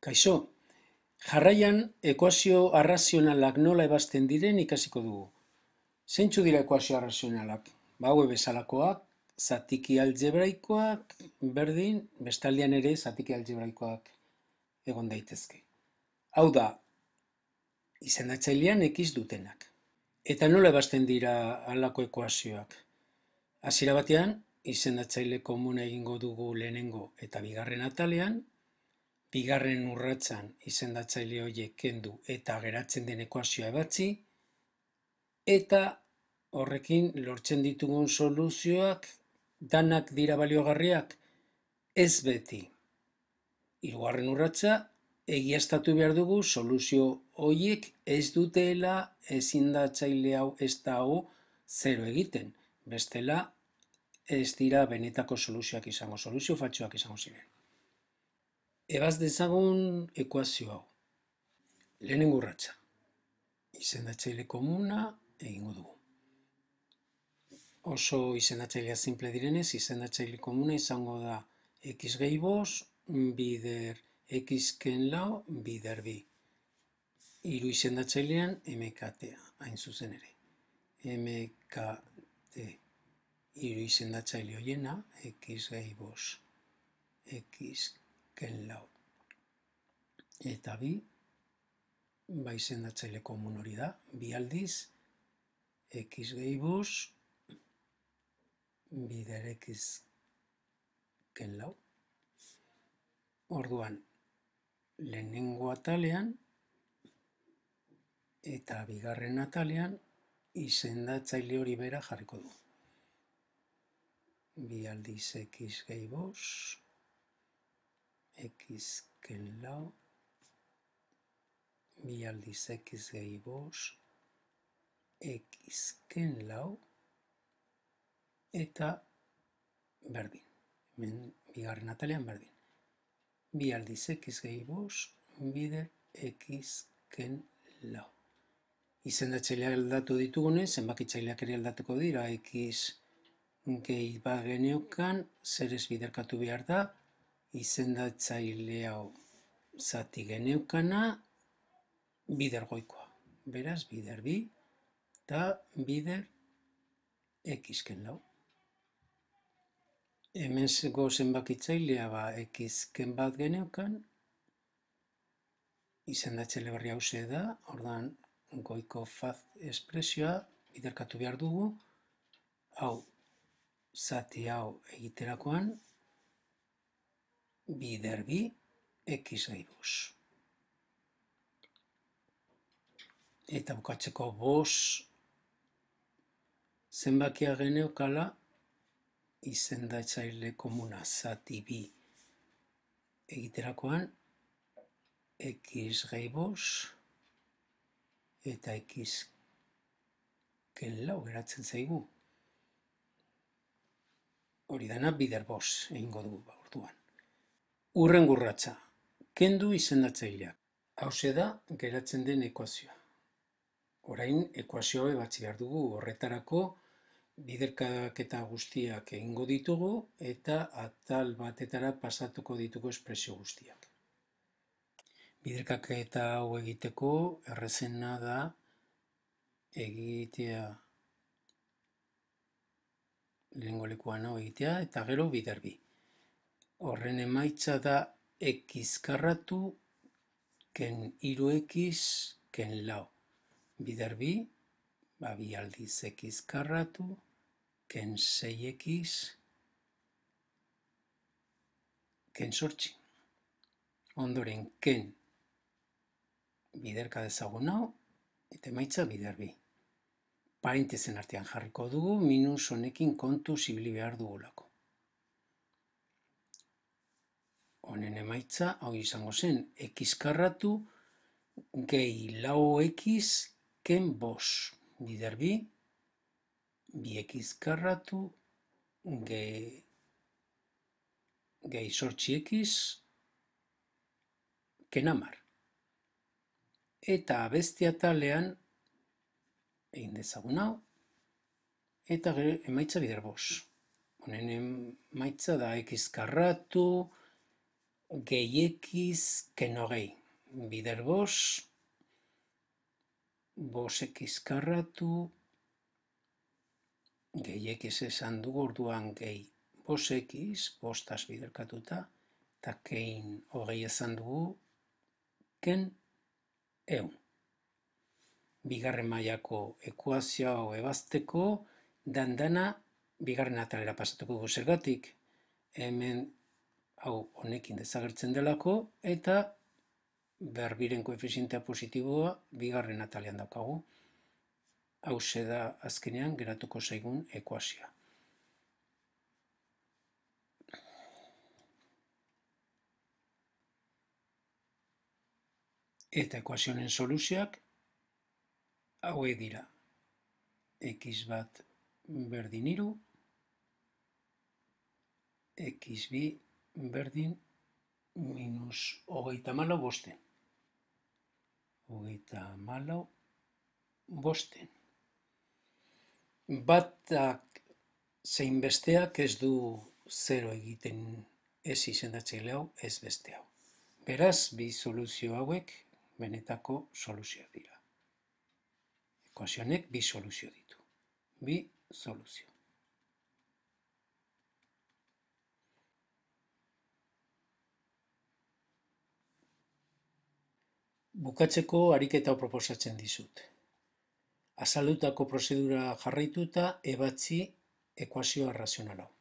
Kaixo, jarraian ekuazio arrazionalak nola ebazten diren ikasiko dugu. Zeintzu dira ekuazio arrazionalak? Haue bezalakoak, zatiki algebraikoak, berdin, bestaldean ere zatiki algebraikoak egon daitezke. Hau da, izendatzailean ekiz dutenak. Eta nola ebazten dira halako ekuazioak? Hasiera batean, izendatzaile komuna egingo dugu lehenengo eta bigarren atalean, bigarren urratsan izendatzaile horiek kendu eta geratzen den ekuazioa ebatzi, eta horrekin lortzen ditugun soluzioak danak dira baliogarriak, ez beti. Hirugarren urratsa egiaztatu behar dugu soluzio horiek ez dutela izendatzaile hau ez da hau zero egiten. Bestela ez dira benetako soluzioak izango, soluzio faltsuak izango ziren. Ebaz dezagun ekuazio hau. Lehenengo urratsa. Izendatzaile komuna egingo dugu. Oso izendatzailea simple direnez, izendatzaile komuna izango da x gehi bost, bider x ken lau, bider bi. Hiru izendatzailean mkt-a, hain zuzen ere. mkt hiru izendatzaile horiena, x gehi bost, x ken lau, eta bi, izendatzaile komun hori da, bi aldiz, x gehi bost, bider x ken lau. Orduan, lehenengo atalean eta bigarren atalean izendatzaile hori bera jarriko du. Bi aldiz x gehi bost, x ken lau, bi aldiz x gehi bost, x ken lau, eta berdin. Hemen bigarren atalean berdin. Bi aldiz x gehi bost, bider x ken lau. Izendatzailea aldatu ditugunez, zenbakitzaileak ere aldatuko dira, x gehi bat geneukan, zerez biderkatu behar da, izendatzaile hau zati geneukana, bider goikoa. Beraz, bider bi, eta bider x ken lau. Hemen zenbakitzailea x ken bat geneukan, izendatzaile berri hauxe da, ordan goiko faz espresioa biderkatu behar dugu, hau zati hau egiterakoan, bider bi, x gehi bost. Eta bukatzeko bost zenbakia geneukala, izendatzaile komuna zati bi egiterakoan, x gehi bost eta x ken lau geratzen zaigu. Hori dana bider bost egingo dugu orduan. Hurrengo urratsa, kendu izendatzaileak. Hauxe da geratzen den ekuazioa. Orain ekuazioa ebatzi behar dugu, horretarako biderkaketa guztiak egingo ditugu eta atal batetara pasatuko ditugu espresio guztiak. Biderkaketa hau egiteko errazena da egitea lehengo lekuan hau egitea eta gero bider bi. Horren emaitza da x karratu ken hiru x ken lau. Bider bi, bi aldiz x karratu ken 6x ken sortzi. Ondoren ken biderka dezagun hau, eta emaitza bider bi. Parentesen artean jarriko dugu, minus honekin kontu ibili behar dugulako. Honen emaitza, hau izango zen, x karratu gehi lau x ken bost. Bider bi, bi x karratu gehi sortzi x ken hamar. Eta beste atalean egin dezagun hau, eta emaitza bider bost. Honen emaitza da x karratu gehi ken hogei. Bider bos, bos x karratu, gehi x esan dugu orduan gehi bos x, bostaz biderkatuta, eta kein hogei esan dugu, ken ehun. Bigarren mailako ekuazio hau ebazteko, dana bigarren atalera pasatuko dugu zergatik. Hemen hau honekin desagertzen delako, eta berbiren koefizientea positiboa bigarren atalean daukagu. Hauxe da azkenean geratuko zaigun ekuazioa. Eta ekuazioen soluzioak hauek dira. X bat berdin hiru, x bi berdin minus hogeita hamalau bosten. Hogeita hamalau bosten. Batak zein besteak ez du 0 egiten ez izendatzaile hau, ez beste hau. Beraz, bi soluzio hauek benetako soluzioak dira. Ekuazionek bi soluzio ditu. Bi soluzio. Bukatzeko ariketa hau proposatzen dizut. Azaldutako prozedura jarraituta ebatzi ekuazio arrazional hau.